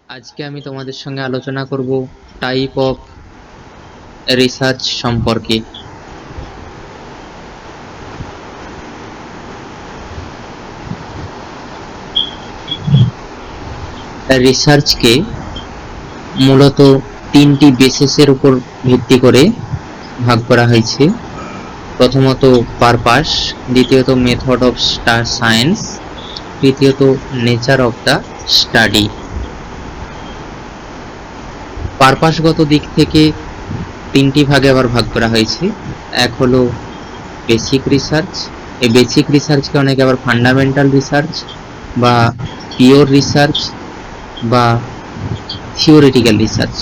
আজকে আমি তোমাদের সঙ্গে আলোচনা করব টাইপ অফ রিসার্চ সম্পর্কে। রিসার্চকে মূলত তিনটি বেসিসের উপর ভিত্তি করে ভাগ করা হয়েছে। প্রথমত পারপাস, দ্বিতীয়ত মেথড অফ সায়েন্স, তৃতীয়ত নেচার অফ দ্য স্টাডি। পারপাসগত দিক থেকে তিনটি ভাগে আবার ভাগ করা হয়েছে। এক হলো বেসিক রিসার্চ, এই বেসিক রিসার্চকে অনেকে আবার ফান্ডামেন্টাল রিসার্চ বা পিওর রিসার্চ বা থিওরিটিক্যাল রিসার্চ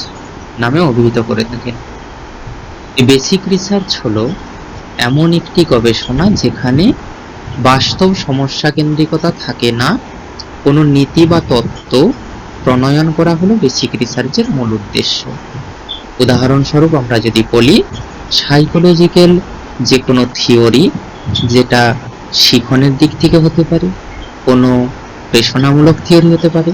নামে অভিহিত করে থাকেন। এই বেসিক রিসার্চ হলো এমন একটি গবেষণা যেখানে বাস্তব সমস্যা কেন্দ্রিকতা থাকে না, কোনো নীতি বা তত্ত্ব প্রণয়ন করা হলো বেসিক রিসার্চের মূল উদ্দেশ্য। উদাহরণস্বরূপ আমরা যদি বলি, সাইকোলজিক্যাল যে কোনো থিওরি, যেটা শিখনের দিক থেকে হতে পারে, কোনো পেশনামূলক থিওরি হতে পারে,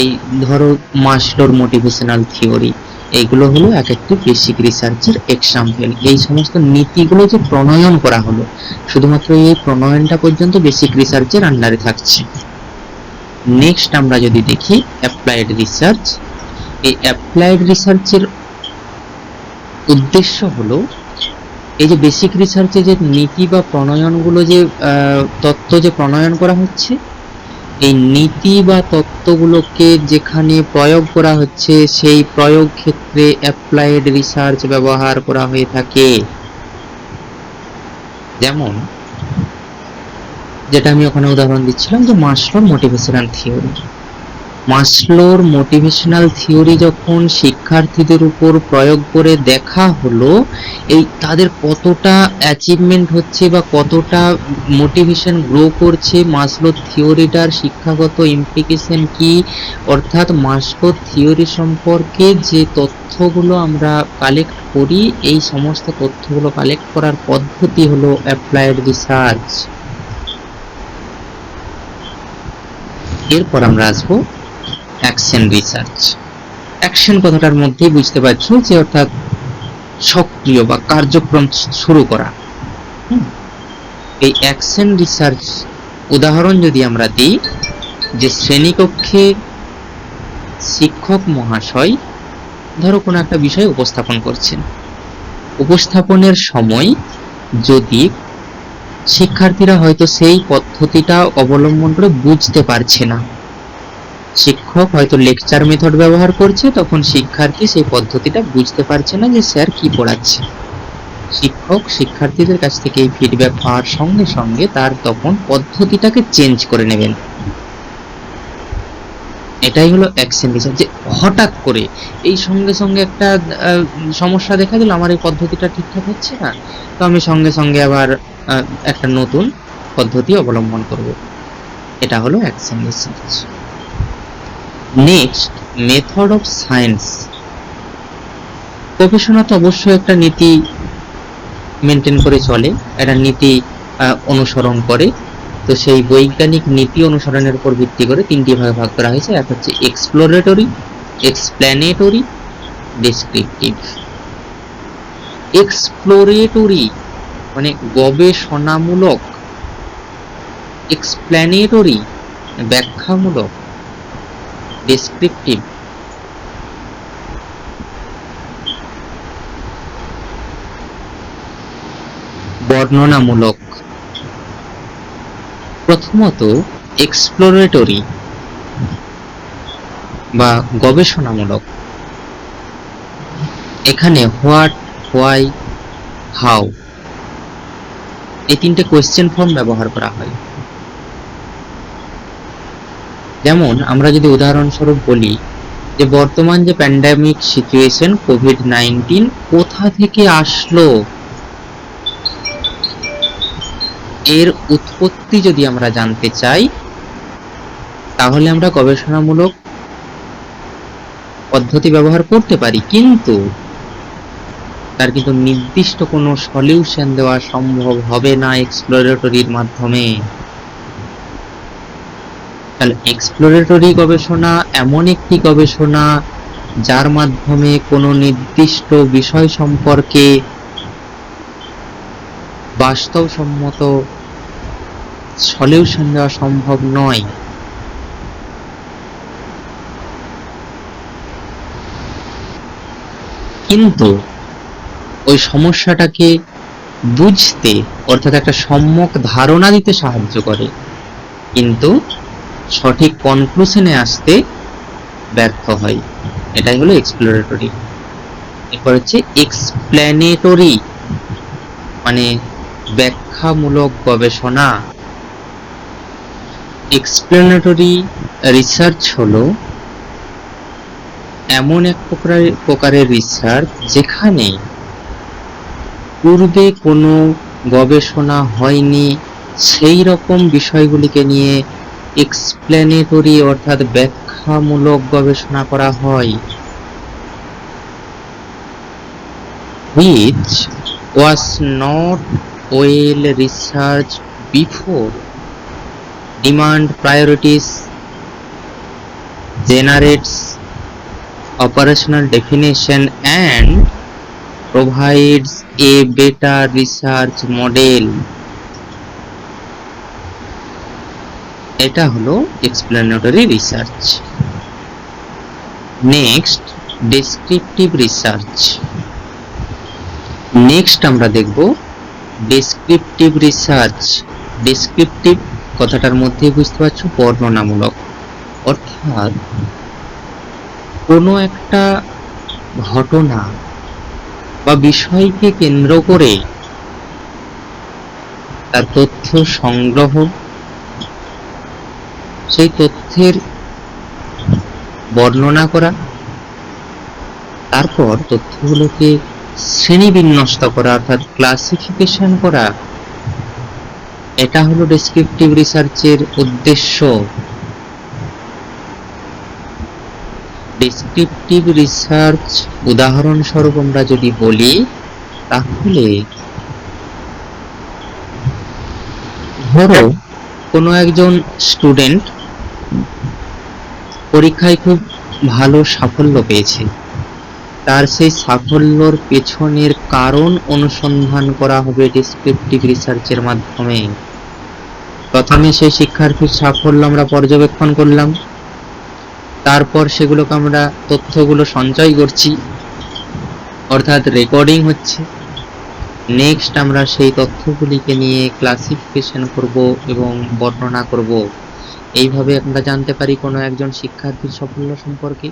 এই ধরো মাসলোর মোটিভেশনাল থিওরি, এইগুলো হলো এক একটি বেসিক রিসার্চের এক্সাম্পল। এই সমস্ত নীতিগুলো যে প্রণয়ন করা হলো, শুধুমাত্র এই প্রণয়নটা পর্যন্ত বেসিক রিসার্চের আন্ডারে থাকছে। নেক্সট আমরা যদি দেখি অ্যাপ্লাইড রিসার্চ, এই অ্যাপ্লাইড রিসার্চের উদ্দেশ্য হলো এই যে বেসিক রিসার্চে যে নীতি বা প্রণয়নগুলো, যে তত্ত্ব যে প্রণয়ন করা হচ্ছে, এই নীতি বা তত্ত্বগুলোকে যেখানে প্রয়োগ করা হচ্ছে সেই প্রয়োগ ক্ষেত্রে অ্যাপ্লাইড রিসার্চ ব্যবহার করা হয়ে থাকে। যেমন যেটা আমি ওখানে উদাহরণ দিচ্ছিলাম, যে মাসলোর মোটিভেশনাল থিওরি। মাসলোর মোটিভেশনাল থিওরি যখন শিক্ষার্থীদের উপর প্রয়োগ করে দেখা হলো, এই তাদের কতটা অ্যাচিভমেন্ট হচ্ছে বা কতটা মোটিভেশন গ্রো করছে, মাসলোর থিওরিটার শিক্ষাগত ইমপ্লিকেশন কি, অর্থাৎ মাসলোর থিওরি সম্পর্কে যে তথ্যগুলো আমরা কালেক্ট করি, এই সমস্ত তথ্যগুলো কালেক্ট করার পদ্ধতি হলো অ্যাপ্লাইড রিসার্চ। এরপর আমরা আসবো অ্যাকশন রিসার্চ। অ্যাকশন কথাটার মধ্যেই বুঝতে পারছো যে অর্থাৎ সক্রিয় বা কার্যক্রম শুরু করা। এই অ্যাকশন রিসার্চ উদাহরণ যদি আমরা দিই, যে শ্রেণীকক্ষে শিক্ষক মহাশয় ধরো কোনো একটা বিষয় উপস্থাপন করছেন, উপস্থাপনের সময় যদি শিক্ষার্থীরা হয়তো সেই পদ্ধতিটা অবলম্বন করে বুঝতে পারছে না, শিক্ষক হয়তো লেকচার মেথড ব্যবহার করছে, তখন শিক্ষার্থী সেই পদ্ধতিটা বুঝতে পারছে না যে স্যার কি পড়াচ্ছে, শিক্ষক শিক্ষার্থীদের কাছ থেকে এই ফিডব্যাক পাওয়ার সঙ্গে সঙ্গে তার তখন পদ্ধতিটাকে চেঞ্জ করে নেবেন। এটাই হলো অ্যাকশন রিসার্চ। যে হঠাৎ করে এই সঙ্গে সঙ্গে একটা সমস্যা দেখা দিল, আমার এই পদ্ধতিটা ঠিকঠাক হচ্ছে না, তো আমি সঙ্গে সঙ্গে আবার একটা নতুন পদ্ধতি অবলম্বন করব। এটা হলো action research. Next method of science. গবেষণা তো অবশ্যই একটা নীতি মেনটেন করে চলে, একটা নীতি অনুসরণ করে। তো সেই বৈজ্ঞানিক নীতি অনুসরণের উপর ভিত্তি করে তিনটি ভাগে ভাগ করা হয়েছে। এক হচ্ছে এক্সপ্লোরেটরি, এক্সপ্ল্যানেটরি, ডেসক্রিপটিভ। এক্সপ্লোরেটরি মানে গবেষণামূলক, এক্সপ্ল্যানেটরি ব্যাখ্যামূলক, ডেসক্রিপটিভ বর্ণনামূলক। প্রথমত এক্সপ্লোরেটরি বা গবেষণামূলক, এখানে হোয়াট, হোয়াই, হাউ এই তিনটে কোয়েশ্চেন ফর্ম ব্যবহার করা হয়। যেমন আমরা যদি উদাহরণস্বরূপ বলি যে বর্তমান যে প্যান্ডেমিক সিচুয়েশন কোভিড-19 কোথা থেকে আসলো, এর উৎপত্তি যদি আমরা জানতে চাই, তাহলে আমরা গবেষণামূলক পদ্ধতি ব্যবহার করতে পারি, কিন্তু তার কিন্তু নির্দিষ্ট কোনো সলিউশন দেওয়া সম্ভব হবে না এক্সপ্লোরেটরির মাধ্যমে। তাহলে এক্সপ্লোরেটরি গবেষণা এমন একটি গবেষণা যার মাধ্যমে কোনো নির্দিষ্ট বিষয় সম্পর্কে বাস্তবসম্মত সলিউশন দেওয়া সম্ভব নয়। কিন্তু ওই সমস্যাটাকে বুঝতে অর্থাৎ একটা সম্যক ধারণা দিতে সাহায্য করে, কিন্তু সঠিক কনক্লুশনে আসতে ব্যর্থ হয়। এটাই হলো এক্সপ্লোরেটরি। এরপর হচ্ছে এক্সপ্ল্যানেটরি, মানে ব্যাখ্যামূলক গবেষণা। এক্সপ্ল্যানেটরি রিসার্চ হলো এমন এক প্রকারের রিসার্চ যেখানে পূর্বে কোনো গবেষণা হয়নি সেই রকম বিষয়গুলিকে নিয়ে এক্সপ্ল্যানেটরি অর্থাৎ ব্যাখ্যামূলক গবেষণা করা হয়। which was not well researched before, demand priorities, generates operational definition and provides a better research model. এটা হলো explanatory research. Next, descriptive research. Next আমরা দেখব ডেসক্রিপটিভ রিসার্চ। ডেসক্রিপটিভ কথাটার মধ্যে বুঝতে পারছো বর্ণনামূলক, অর্থাৎ কোনো একটা ঘটনা বা বিষয়কে কেন্দ্র করে তার তথ্য সংগ্রহ, সেই তথ্যের বর্ণনা করা, তারপর তথ্যগুলোকে শ্রেণীবিন্যস্ত করা অর্থাৎ ক্লাসিফিকেশন করা, এটা হলো ডেসক্রিপটিভ রিসার্চের উদ্দেশ্য। ডেসক্রিপটিভ রিসার্চ উদাহরণস্বরূপ আমরা যদি বলি, তাহলে ধরো কোনো একজন স্টুডেন্ট পরীক্ষায় খুব ভালো সাফল্য পেয়েছে, তার সেই সাফল্যর পেছনের কারণ অনুসন্ধান করা হবে ডেসক্রিপটিভ রিসার্চের মাধ্যমে। প্রথমে সেই শিক্ষার্থীর সাফল্য আমরা পর্যবেক্ষণ করলাম, তারপর সেগুলোকে আমরা তথ্যগুলো সঞ্চয় করছি অর্থাৎ রেকর্ডিং হচ্ছে। নেক্সট আমরা সেই তথ্যগুলিকে নিয়ে ক্লাসিফিকেশন করব এবং বর্ণনা করব। এইভাবে আমরা জানতে পারি কোনো একজন শিক্ষার্থীর সাফল্য সম্পর্কে।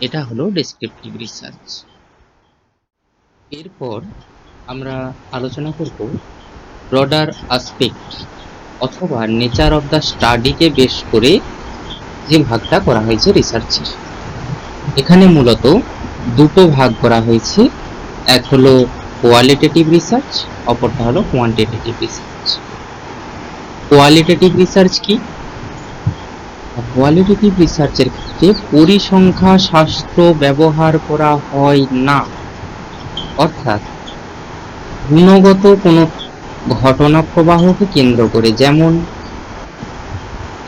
এটা হলো ডেসক্রিপটিভ রিসার্চ। এরপর আমরা আলোচনা করব ব্রডার আসপেক্ট অথবা নেচার অফ দ্য স্টাডিকে বেস করে যে ভাগটা করা হয়েছে রিসার্চের। এখানে মূলত দুটো ভাগ করা হয়েছে, এক হলো কোয়ালিটেটিভ রিসার্চ, অপরটা হলো কোয়ান্টিটেটিভ রিসার্চ। কোয়ালিটেটিভ রিসার্চ কি? কোয়ালিটেটিভ রিসার্চের ক্ষেত্রে পরিসংখ্যা শাস্ত্র ব্যবহার করা হয় না, অর্থাৎ গুণগত কোনো ঘটনা প্রবাহকে কেন্দ্র করে, যেমন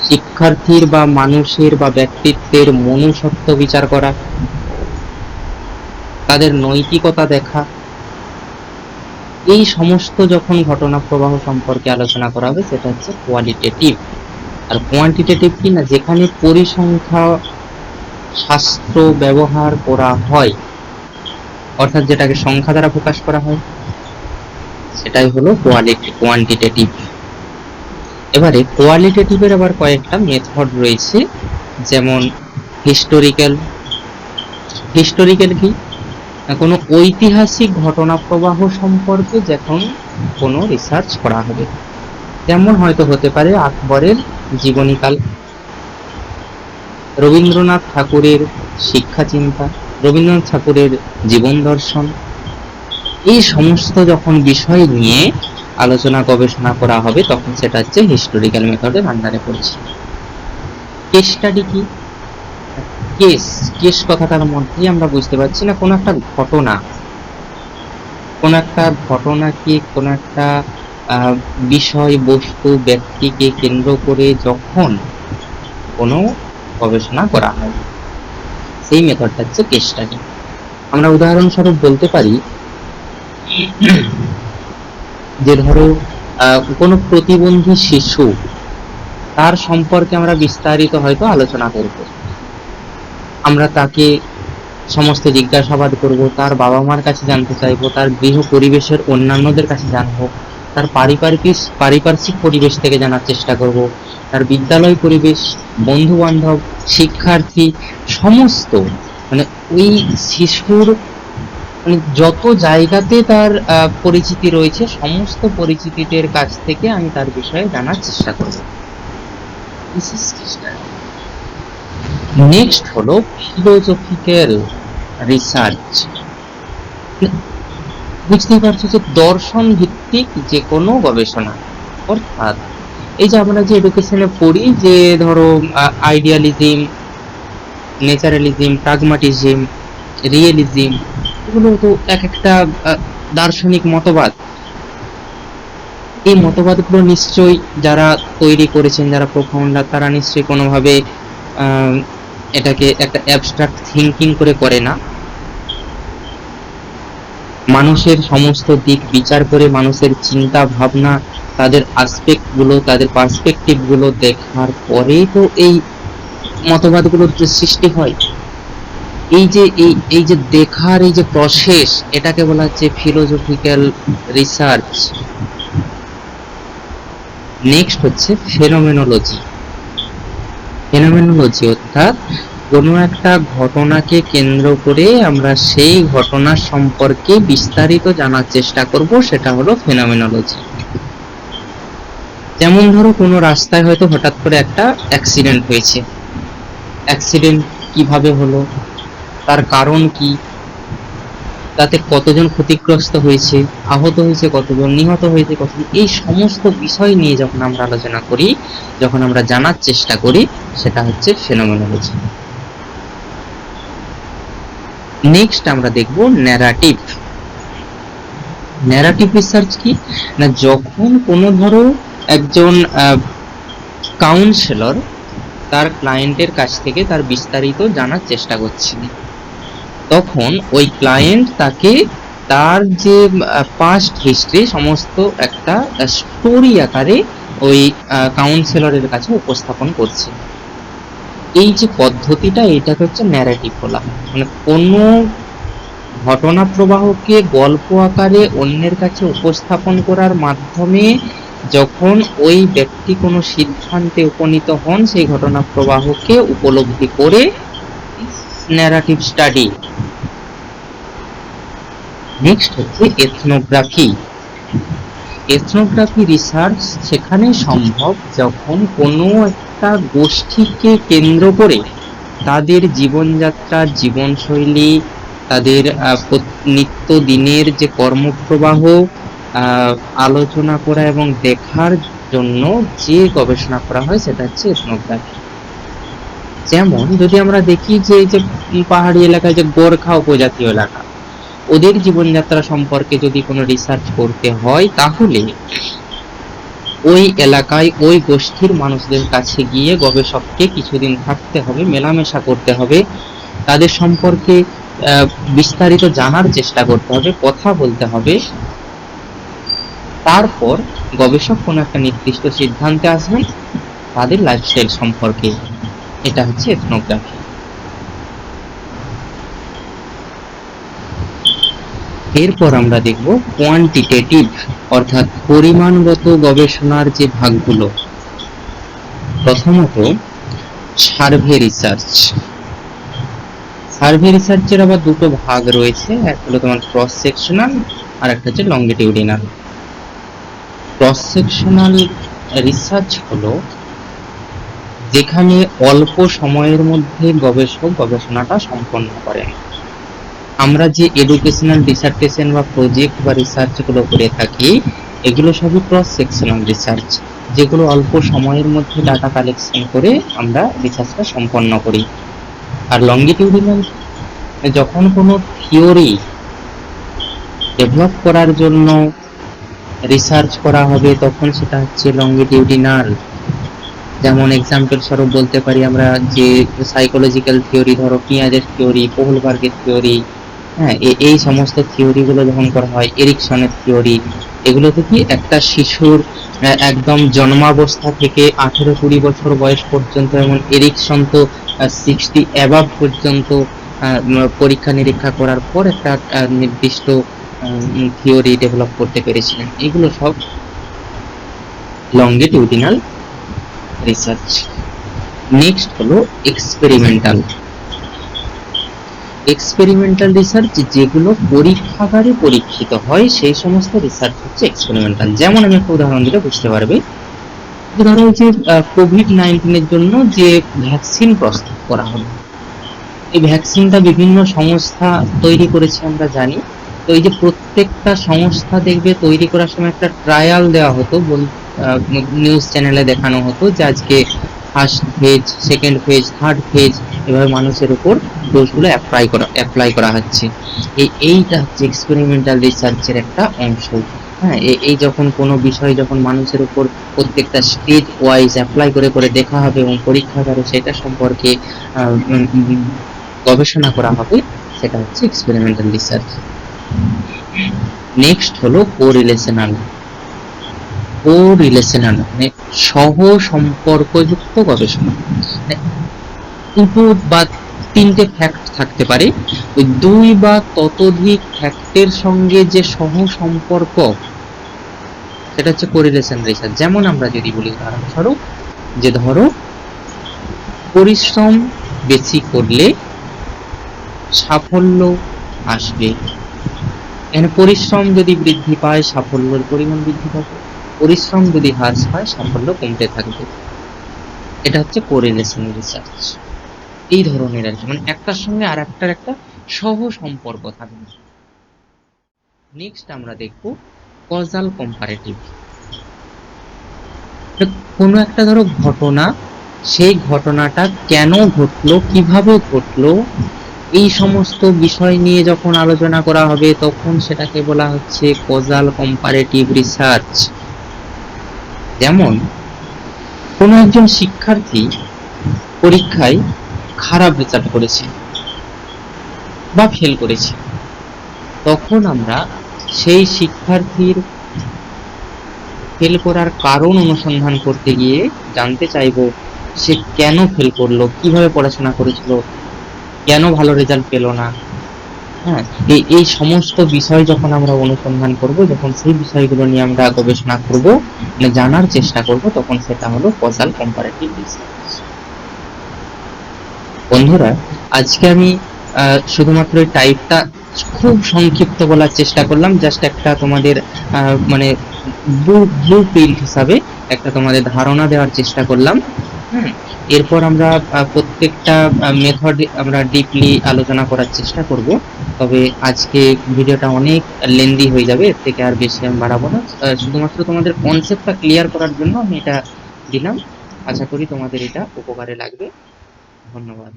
শিক্ষার্থীর বা মানুষের বা ব্যক্তিত্বের মনুষ্যত্ব বিচার করা, তাদের নৈতিকতা দেখা, এই সমস্ত যখন ঘটনা প্রবাহ সম্পর্কে আলোচনা করা হবে সেটা হচ্ছে কোয়ালিটেটিভ। আর কোয়ান্টিটেটিভ কি না, যেখানে পরিসংখ্যা শাস্ত্র ব্যবহার করা হয় অর্থাৎ যেটাকে সংখ্যা দ্বারা প্রকাশ করা হয়, সেটাই হলো কোয়ান্টিটেটিভ। এবারে কোয়ালিটেটিভের আবার কয়েকটা মেথড রয়েছে, যেমন হিস্টোরিক্যাল। হিস্টোরিক্যাল কি? কোনো ঐতিহাসিক ঘটনা প্রবাহ সম্পর্কে যখন কোনো রিসার্চ করা হবে, যেমন হয়তো হতে পারে আকবরের জীবনীকাল, রবীন্দ্রনাথ ঠাকুরের শিক্ষা চিন্তা, রবীন্দ্রনাথ ঠাকুরের জীবন দর্শন, এই সমস্ত যখন বিষয় নিয়ে আলোচনা গবেষণা করা হবে তখন সেটা হচ্ছে হিস্টোরিক্যাল মেথডের আন্ডারে পড়ছে। কেস স্টাডি কি? কেস কথাটার মধ্যেই আমরা বুঝতে পারছি না কোনো একটা ঘটনাকে কোনো একটা বিষয় বস্তু ব্যক্তিকে কেন্দ্র করে যখন কোনো গবেষণা করা হয়। সেই মেথডটা হচ্ছে কেস স্টাডি। আমরা উদাহরণস্বরূপ বলতে পারি যে ধরো কোনো প্রতিবন্ধী শিশু, তার সম্পর্কে আমরা বিস্তারিত হয়তো আলোচনা করব। আমরা তাকে সমস্ত জিজ্ঞাসাবাদ করব, তার বাবা মার কাছে জানতে চাইবো, তার গৃহ পরিবেশের অন্যান্যদের কাছে জানবো, তার পারিপার্শ্বিক পরিবেশ থেকে জানার চেষ্টা করব, তার বিদ্যালয় পরিবেশ, বন্ধু বান্ধব, শিক্ষার্থী, সমস্ত মানে ওই শিশুর মানে যত জায়গাতে তার পরিচিতি রয়েছে সমস্ত পরিচিতিদের কাছ থেকে আমি তার বিষয়ে জানার চেষ্টা করব। নেক্সট হলো ফিলোজফিক্যাল রিসার্চ। বুঝতেই পারছো যে দর্শন ভিত্তিক যে কোনো গবেষণা, অর্থাৎ এই যে আমরা যে এডুকেশনে পড়ি যে ধরো আইডিয়ালিজম, ন্যাচারালিজম, প্রাগমাটিজম, রিয়েলিজম, এগুলো তো এক একটা দার্শনিক মতবাদ। এই মতবাদগুলো নিশ্চয়ই যারা তৈরি করেছেন, যারা প্রফাউন্ডার, তারা নিশ্চয়ই কোনোভাবে এটাকে একটা অ্যাবস্ট্রাক্ট থিঙ্কিং করে না। মানুষের সমস্ত দিক বিচার করে, মানুষের চিন্তা ভাবনা, তাদের আসপেক্ট গুলো, তাদের পার্সপেক্টিভ গুলো দেখার পরেই তো এই মতবাদগুলোর সৃষ্টি হয়। এই যে দেখার এই যে প্রসেস, এটাকে বলা হচ্ছে ফিলোজফিক্যাল রিসার্চ। নেক্সট হচ্ছে ফেনোমেনোলজি। ফেনোমেনোলজি অর্থাৎ কোনো একটা ঘটনাকে কেন্দ্র করে আমরা সেই ঘটনা সম্পর্কে বিস্তারিত জানার চেষ্টা করব, সেটা হলো ফেনোমেনোলজি। যেমন ধরো কোনো রাস্তায় হয়তো হঠাৎ করে একটা অ্যাক্সিডেন্ট হয়েছে। অ্যাক্সিডেন্ট কিভাবে হলো, তার কারণ কি, তাতে কতজন ক্ষতিগ্রস্ত হয়েছে, আহত হয়েছে কতজন, নিহত হয়েছে কতজন, এই সমস্ত বিষয় নিয়ে যখন আমরা আলোচনা করি, যখন আমরা জানার চেষ্টা করি, সেটা হচ্ছে ফেনোমেনোলজি। নেক্সট আমরা দেখব ন্যারেটিভ। ন্যারেটিভ রিসার্চ কি না, যখন কোনো ধরো একজন কাউন্সিলর তার ক্লায়েন্টের কাছ থেকে তার বিস্তারিত জানার চেষ্টা করছেন, তখন ওই ক্লায়েন্ট তাকে তার যে পাস্ট হিস্ট্রি সমস্ত একটা স্টোরি আকারে ওই কাউন্সিলরের কাছে উপস্থাপন করছে। এই যে পদ্ধতিটা, এটাকে হচ্ছে ন্যারেটিভ বলা হয়। মানে কোনো ঘটনা প্রবাহকে গল্প আকারে অন্যের কাছে উপস্থাপন করার মাধ্যমে যখন ওই ব্যক্তি কোনো সিদ্ধান্তে উপনীত হন, সেই ঘটনা প্রবাহকে উপলব্ধি করে ন্যারেটিভ স্টাডি। নেক্সট হচ্ছে এথনোগ্রাফি। এথনোগ্রাফি রিসার্চ সেখানে সম্ভব যখন কোনো একটা গোষ্ঠীকে কেন্দ্র করে তাদের জীবনযাত্রা, জীবনশৈলী, তাদের নিত্যদিনের যে কর্মপ্রবাহ আলোচনা করা এবং দেখার জন্য যে গবেষণা করা হয়, সেটা হচ্ছে এথনোগ্রাফি। যেমন যদি আমরা দেখি যে এই যে পাহাড়ি এলাকায় যে গোর্খা উপজাতীয় এলাকা, ওদের জীবনযাত্রা সম্পর্কে যদি কোনো রিসার্চ করতে হয়, তাহলে ওই এলাকায় ওই গোষ্ঠীর মানুষদের কাছে গিয়ে গবেষককে কিছুদিন থাকতে হবে, মেলামেশা করতে হবে, তাদের সম্পর্কে বিস্তারিত জানার চেষ্টা করতে হবে, কথা বলতে হবে। তারপর গবেষক কোনো একটা নির্দিষ্ট সিদ্ধান্তে আসবেন তাদের লাইফস্টাইল সম্পর্কে। এটা হচ্ছে এথনোগ্রাফি। এরপর আমরা দেখব কোয়ান্টিটেটিভ, অর্থাৎ পরিমাণগত গবেষণার যে ভাগগুলো। প্রথমত সার্ভে রিসার্চ। সার্ভে রিসার্চের আবার দুটো ভাগ রয়েছে, একটা হলো তোমার ক্রস সেকশনাল আর একটা হচ্ছে লংগিটিউডিনাল। ক্রস সেকশনাল রিসার্চ হলো যেখানে অল্প সময়ের মধ্যে গবেষক গবেষণাটা সম্পন্ন করেন। আমরা যে এডুকেশনাল ডিসার্টেশন বা প্রজেক্ট বা রিসার্চ গুলো করে থাকি, এগুলো সবই ক্রস সেকশনাল রিসার্চ, যেগুলো অল্প সময়ের মধ্যে ডাটা কালেকশন করে আমরা রিসার্চটা সম্পন্ন করি। আর লংগিটিউডিনাল, যখন কোনো থিওরি ডেভেলপ করার জন্য রিসার্চ করা হবে, তখন সেটা হচ্ছে লংগিটিউডিনাল। যেমন এক্সাম্পল স্বরূপ বলতে পারি আমরা যে সাইকোলজিক্যাল থিওরি, ধরো পিয়াজের থিওরি, কোহলবার্গের থিওরি, হ্যাঁ, এই সমস্ত থিওরি গুলো যখন করা হয়, এরিকসনের থিওরি, এগুলোতে কি একটা শিশুর একদম জন্মাবস্থা থেকে 18-20 বছর বয়স পর্যন্ত, এবং এরিকসন তো 60 অ্যাবাভ পর্যন্ত পরীক্ষা নিরীক্ষা করার পর একটা নির্দিষ্ট থিওরি ডেভেলপ করতে পেরেছিলেন। এগুলো সব লঙ্গিটিউডিনাল রিসার্চ। নেক্সট হলো এক্সপেরিমেন্টাল। এক্সপেরিমেন্টাল রিসার্চ যেগুলো পরীক্ষাগারে পরীক্ষিত হয়, সেই সমস্ত রিসার্চ হচ্ছে এক্সপেরিমেন্টাল। যেমন আমি একটা উদাহরণ দিলে বুঝতে পারবে। ধরো যে কোভিড-19 জন্য যে ভ্যাকসিন প্রস্তুত করা হলো, এই ভ্যাকসিনটা বিভিন্ন সংস্থা তৈরি করেছে আমরা জানি। তো এই যে প্রত্যেকটা সংস্থা দেখবে তৈরি করার সময় একটা ট্রায়াল দেওয়া হতো, নিউজ চ্যানেলে দেখানো হতো যে আজকে first phase, second phase, third phase, এভাবে মানুষের উপর ডোজগুলো অ্যাপ্লাই করা হচ্ছে। এইটা হচ্ছে এক্সপেরিমেন্টাল রিসার্চের একটা অংশ। হ্যাঁ, এই যখন কোনো বিষয় যখন মানুষের উপর প্রত্যেকটা স্টেজ ওয়াইজ অ্যাপ্লাই করে করে দেখা হবে এবং পরীক্ষাগারে সেটা সম্পর্কে গবেষণা করা হবে, সেটা হচ্ছে এক্সপেরিমেন্টাল রিসার্চ। নেক্সট হলো কোরিলেশনাল। কোরিলেশনাল মানে সহ সম্পর্কযুক্ত গবেষণা। দুটো বা তিনটে ফ্যাক্ট থাকতে পারে, ওই দুই বা ততোধিক ফ্যাক্টের সঙ্গে যে সহ সম্পর্ক, সেটা হচ্ছে কোরিলেশন রিসার্চ। যেমন আমরা যদি বলি উদাহরণস্বরূপ, যে ধরো পরিশ্রম বেশি করলে সাফল্য আসবে। এখানে পরিশ্রম যদি বৃদ্ধি পায়, সাফল্যের পরিমাণ বৃদ্ধি পাবে। পরিশ্রম যদি হ্রাস পায়, সাফল্য কমতে থাকবে। এটা হচ্ছে কোরিলেশন রিসার্চ। এই ধরনের আর কি, মানে একটার সঙ্গে আর একটার একটা সহ সম্পর্ক থাকবে। নেক্সট আমরা দেখব কজাল কম্পারেটিভ। কোনো একটা ধরো ঘটনা, সেই ঘটনাটা কেন ঘটলো, কিভাবে ঘটলো, এই সমস্ত বিষয় নিয়ে যখন আলোচনা করা হবে, তখন সেটাকে বলা হচ্ছে কজাল কম্পারেটিভ রিসার্চ। যেমন কোনো একজন শিক্ষার্থী পরীক্ষায় খারাপ রেজাল্ট করেছে বা ফেল করেছে, তখন আমরা সেই শিক্ষার্থীর ফেল করার কারণ অনুসন্ধান করতে গিয়ে জানতে চাইবো সে কেন ফেল করলো, কিভাবে পড়াশোনা করেছিল, কেন ভালো রেজাল্ট পেলো না। হ্যাঁ, এই সমস্ত বিষয় যখন আমরা অনুসন্ধান করব, যখন সেই বিষয়গুলো নিয়ে আমরা গবেষণা করব, মানে জানার চেষ্টা করব, তখন সেটা হলো কজাল কম্পারেটিভ রিসার্চ। বন্ধুরা, আজকে আমি শুধুমাত্র এই টাইপটা খুব সংক্ষিপ্ত বলার চেষ্টা করলাম, জাস্ট একটা তোমাদের মানে ব্লু প্রিন্ট হিসাবে একটা তোমাদের ধারণা দেওয়ার চেষ্টা করলাম। এরপর আমরা প্রত্যেকটা মেথড আমরা ডিপলি আলোচনা করার চেষ্টা করব। তবে আজকে ভিডিওটা অনেক লেন্দি হয়ে যাবে, এর থেকে আর বেশি আমি বাড়াবো না। শুধুমাত্র তোমাদের কনসেপ্টটা ক্লিয়ার করার জন্য আমি এটা দিলাম। আশা করি তোমাদের এটা উপকারে লাগবে। ধন্যবাদ।